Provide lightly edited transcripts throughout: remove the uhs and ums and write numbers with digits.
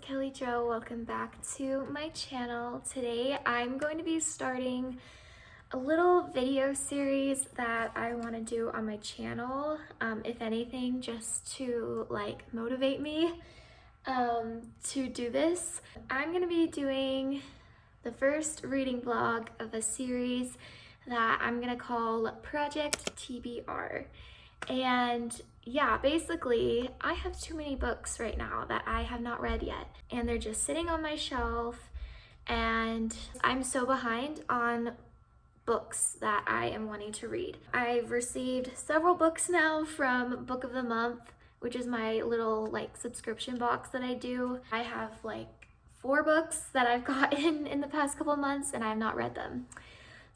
Kelly Jo. Welcome back to my channel. Today I'm going to be starting a little video series that I want to do on my channel, if anything, just to motivate me to do this. I'm going to be doing the first reading vlog of a series that I'm going to call Project TBR. And yeah, basically, I have too many books right now that I have not read yet, and they're just sitting on my shelf, and I'm so behind on books that I am wanting to read. I've received several books now from Book of the Month, which is my little subscription box that I do. I have 4 books that I've gotten in the past couple months, and I have not read them.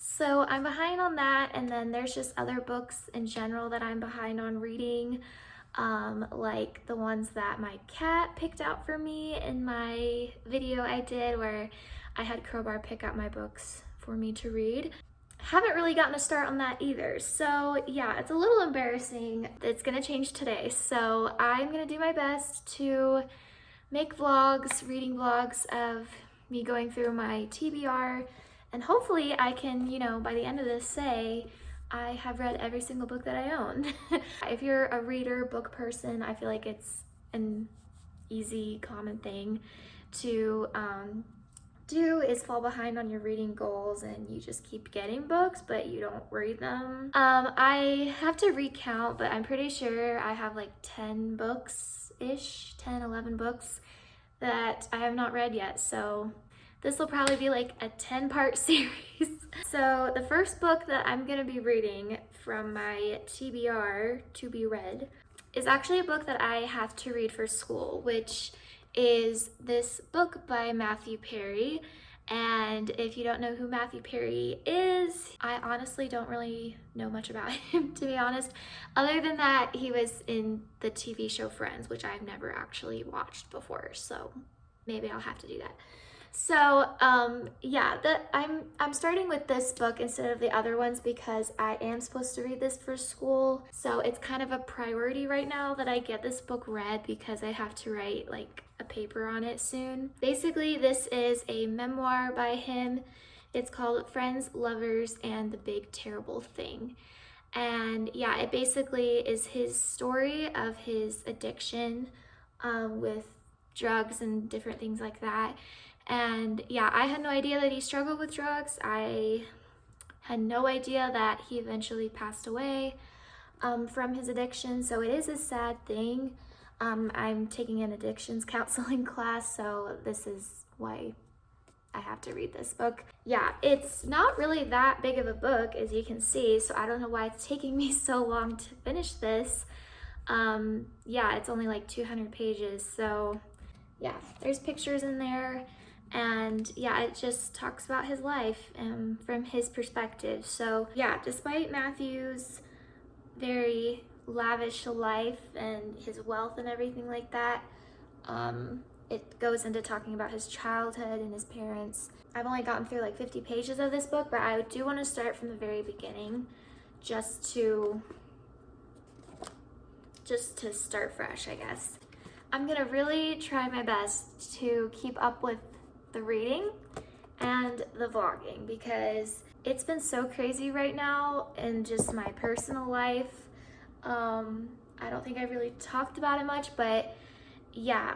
So I'm behind on that, and then there's just other books in general that I'm behind on reading, like the ones that my cat picked out for me in my video I did where I had Crowbar pick out my books for me to read. Haven't really gotten a start on that either, so yeah, it's a little embarrassing. It's gonna change today, so I'm gonna do my best to make vlogs, reading vlogs of me going through my TBR, and hopefully I can, by the end of this say I have read every single book that I own. If you're a reader, book person, I feel like it's an easy, common thing to do is fall behind on your reading goals and you just keep getting books but you don't read them. I have to recount, but I'm pretty sure I have 10 books-ish, 10, 11 books that I have not read yet, so this will probably be a 10-part series. So the first book that I'm gonna be reading from my TBR, to be read, is actually a book that I have to read for school, which is this book by Matthew Perry. And if you don't know who Matthew Perry is, I honestly don't really know much about him, to be honest, other than that he was in the TV show Friends, which I've never actually watched before, so maybe I'll have to do that. So yeah, I'm starting with this book instead of the other ones because I am supposed to read this for school. So it's kind of a priority right now that I get this book read because I have to write a paper on it soon. Basically, this is a memoir by him. It's called Friends, Lovers, and the Big Terrible Thing. And yeah, it basically is his story of his addiction with drugs and different things like that. And yeah, I had no idea that he struggled with drugs. I had no idea that he eventually passed away from his addiction. So it is a sad thing. I'm taking an addictions counseling class, so this is why I have to read this book. Yeah, it's not really that big of a book, as you can see, so I don't know why it's taking me so long to finish this. Yeah, it's only 200 pages, so yeah, there's pictures in there. And yeah, it just talks about his life from his perspective. So yeah, despite Matthew's very lavish life and his wealth and everything like that, it goes into talking about his childhood and his parents. I've only gotten through 50 pages of this book, but I do want to start from the very beginning just to start fresh, I guess. I'm gonna really try my best to keep up with the reading and the vlogging because it's been so crazy right now in just my personal life. I don't think I really talked about it much, but yeah,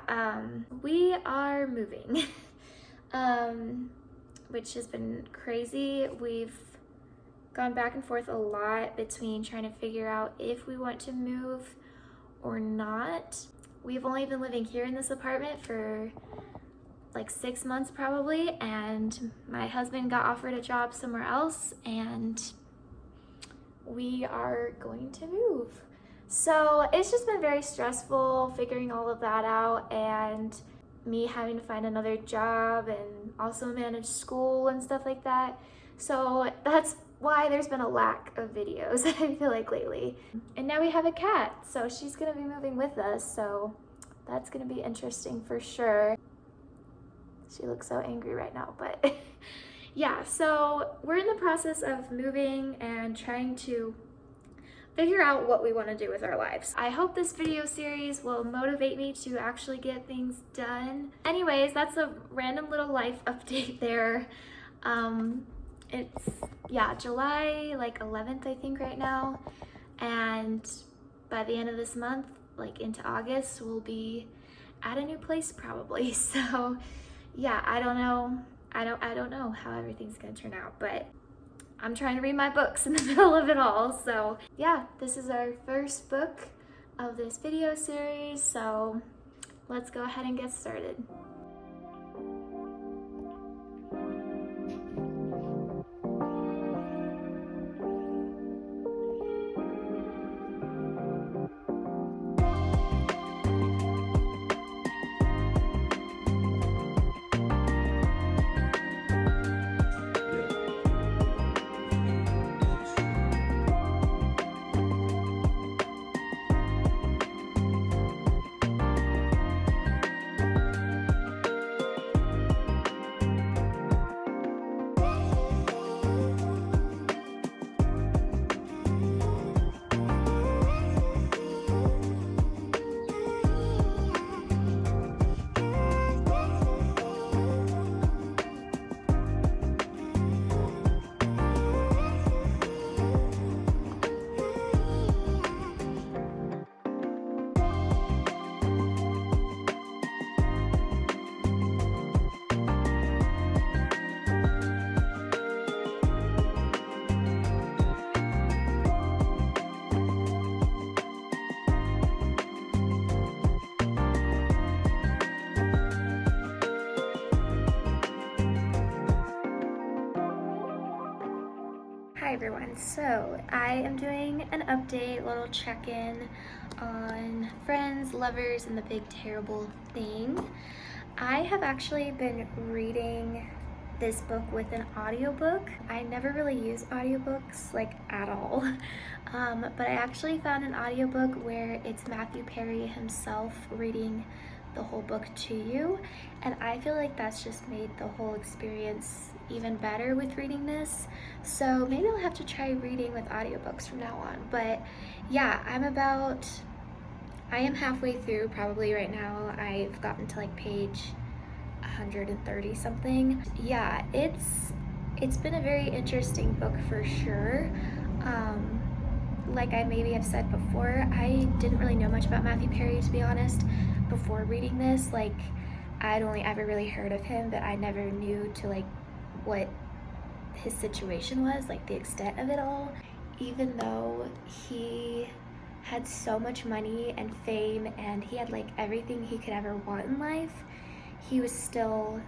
we are moving, which has been crazy. We've gone back and forth a lot between trying to figure out if we want to move or not. We've only been living here in this apartment for 6 months probably, and my husband got offered a job somewhere else and we are going to move. So it's just been very stressful figuring all of that out, and me having to find another job and also manage school and stuff like that. So that's why there's been a lack of videos, I feel lately. And now we have a cat, so she's gonna be moving with us, so that's gonna be interesting for sure. She looks so angry right now, but yeah, so we're in the process of moving and trying to figure out what we want to do with our lives. I hope this video series will motivate me to actually get things done. Anyways, that's a random little life update there. It's, yeah, July like 11th, I think, right now. And by the end of this month, like into August, we'll be at a new place probably. So yeah, I don't know. I don't know how everything's gonna turn out, but I'm trying to read my books in the middle of it all. So yeah, this is our first book of this video series. So let's go ahead and get started. Hi everyone, so I am doing an update, little check-in on Friends, Lovers, and the Big Terrible Thing. I have actually been reading this book with an audiobook. I never really use audiobooks, like, at all. But I actually found an audiobook where it's Matthew Perry himself reading the whole book to you, and I feel like that's just made the whole experience even better with reading this. So maybe I'll have to try reading with audiobooks from now on. But yeah, I am halfway through probably right now. I've gotten to like page 130 something. Yeah, it's been a very interesting book for sure. Like I maybe have said before, I didn't really know much about Matthew Perry, to be honest, before reading this. Like, I'd only ever really heard of him, but I never knew to like what his situation was, like the extent of it all. Even though he had so much money and fame and he had like everything he could ever want in life, he was still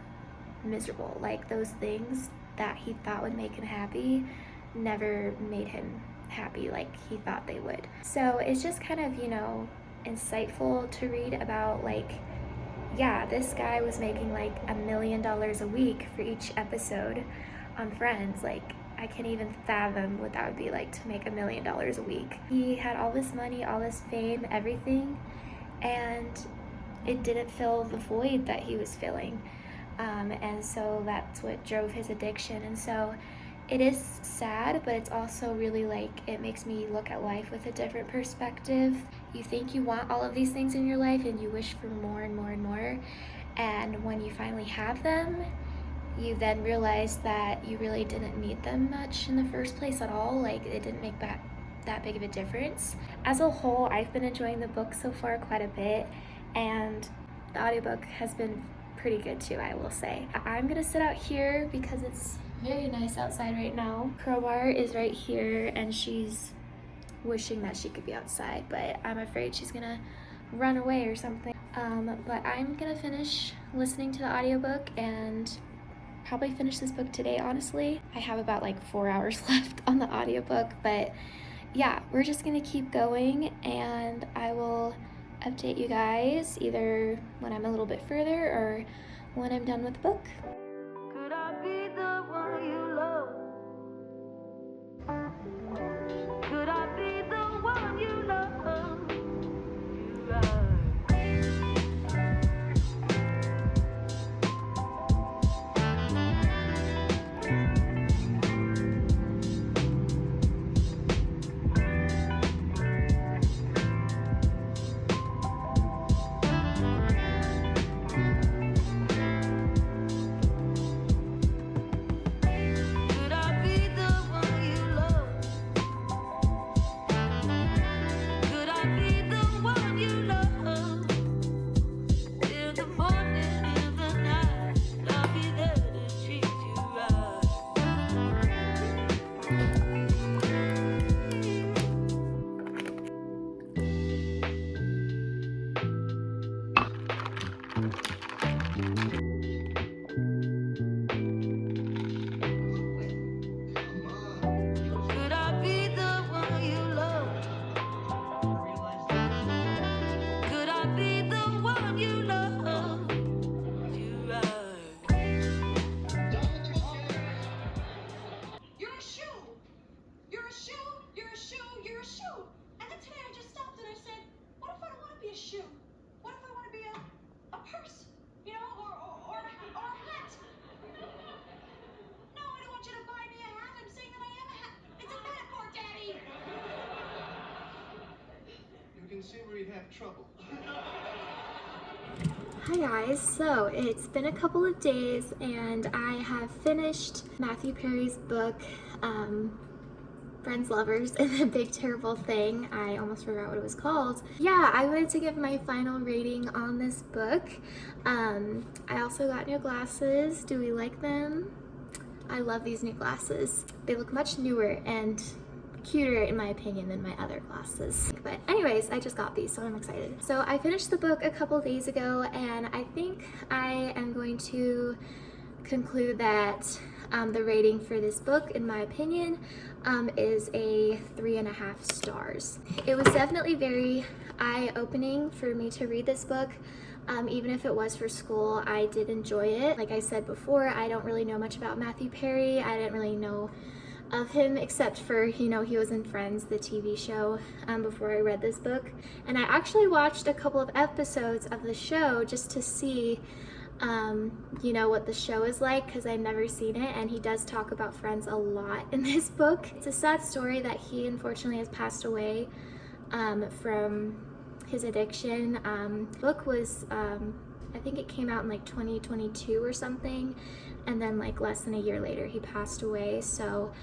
miserable. Like, those things that he thought would make him happy never made him happy like he thought they would. So it's just kind of, you know, insightful to read about, like, yeah, this guy was making like $1 million a week for each episode on Friends. Like, I can't even fathom what that would be like to make $1 million a week. He had all this money, all this fame, everything, and it didn't fill the void that he was feeling. And so that's what drove his addiction. And so it is sad, but it's also really like, it makes me look at life with a different perspective. You think you want all of these things in your life and you wish for more and more and more. And when you finally have them, you then realize that you really didn't need them much in the first place at all. Like, it didn't make that big of a difference. As a whole, I've been enjoying the book so far quite a bit, and the audiobook has been pretty good too, I will say. I'm gonna sit out here because it's very nice outside right now. Crowbar is right here and she's wishing that she could be outside, but I'm afraid she's gonna run away or something. But I'm gonna finish listening to the audiobook and probably finish this book today, honestly. I have about like 4 hours left on the audiobook, but yeah, we're just gonna keep going, and I will update you guys either when I'm a little bit further or when I'm done with the book. Could I be the one you love? Could I be the one you love? You are. can see where you'd have trouble. Hi guys, so it's been a couple of days and I have finished Matthew Perry's book, Friends, Lovers, and the Big Terrible Thing. I almost forgot what it was called. Yeah, I wanted to give my final rating on this book. I also got new glasses. Do we like them? I love these new glasses. They look much newer and cuter in my opinion than my other glasses. But anyways, I just got these, so I'm excited. So I finished the book a couple days ago and I think I am going to conclude that the rating for this book, in my opinion, is a 3.5 stars. It was definitely very eye-opening for me to read this book. Even if it was for school, I did enjoy it. Like I said before, I don't really know much about Matthew Perry. I didn't really know of him except for, you know, he was in Friends, the TV show, before I read this book. And I actually watched a couple of episodes of the show just to see, you know, what the show is like, because I've never seen it, and he does talk about Friends a lot in this book. It's a sad story that he unfortunately has passed away from his addiction. The book was, I think it came out in like 2022 or something, and then like less than a year later he passed away. So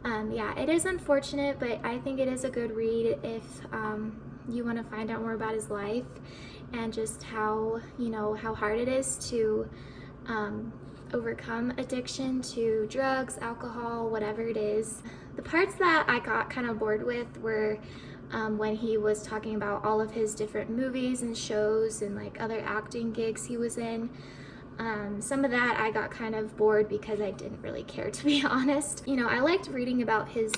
yeah, it is unfortunate, but I think it is a good read if you want to find out more about his life and just how, you know, how hard it is to overcome addiction to drugs, alcohol, whatever it is. The parts that I got kind of bored with were when he was talking about all of his different movies and shows and like other acting gigs he was in. Some of that I got kind of bored because I didn't really care, to be honest. You know, I liked reading about his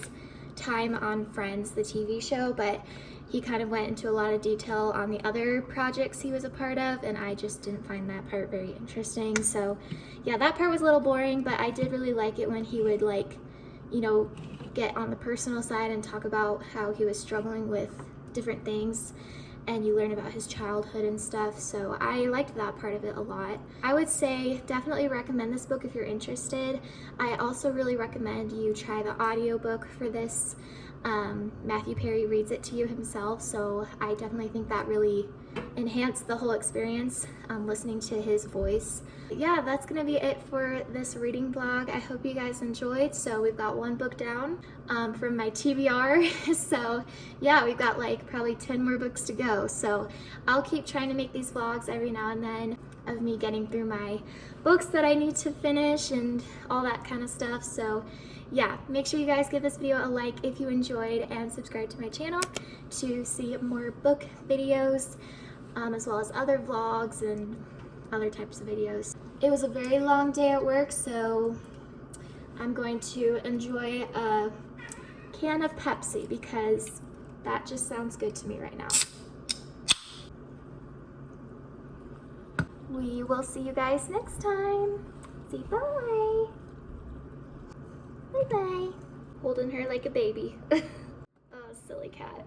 time on Friends, the TV show, but he kind of went into a lot of detail on the other projects he was a part of, and I just didn't find that part very interesting. So yeah, that part was a little boring, but I did really like it when he would, like, you know, get on the personal side and talk about how he was struggling with different things, and you learn about his childhood and stuff. So I liked that part of it a lot. I would say definitely recommend this book if you're interested. I also really recommend you try the audiobook for this. Matthew Perry reads it to you himself, so I definitely think that really enhanced the whole experience, listening to his voice. Yeah, that's gonna be it for this reading vlog. I hope you guys enjoyed. So we've got one book down from my TBR. So yeah, we've got like probably 10 more books to go. So I'll keep trying to make these vlogs every now and then of me getting through my books that I need to finish and all that kind of stuff. So yeah, make sure you guys give this video a like if you enjoyed, and subscribe to my channel to see more book videos, as well as other vlogs and other types of videos. It was a very long day at work, so I'm going to enjoy a can of Pepsi because that just sounds good to me right now. We will see you guys next time. Say bye. Bye-bye. Holding her like a baby. Oh, silly cat.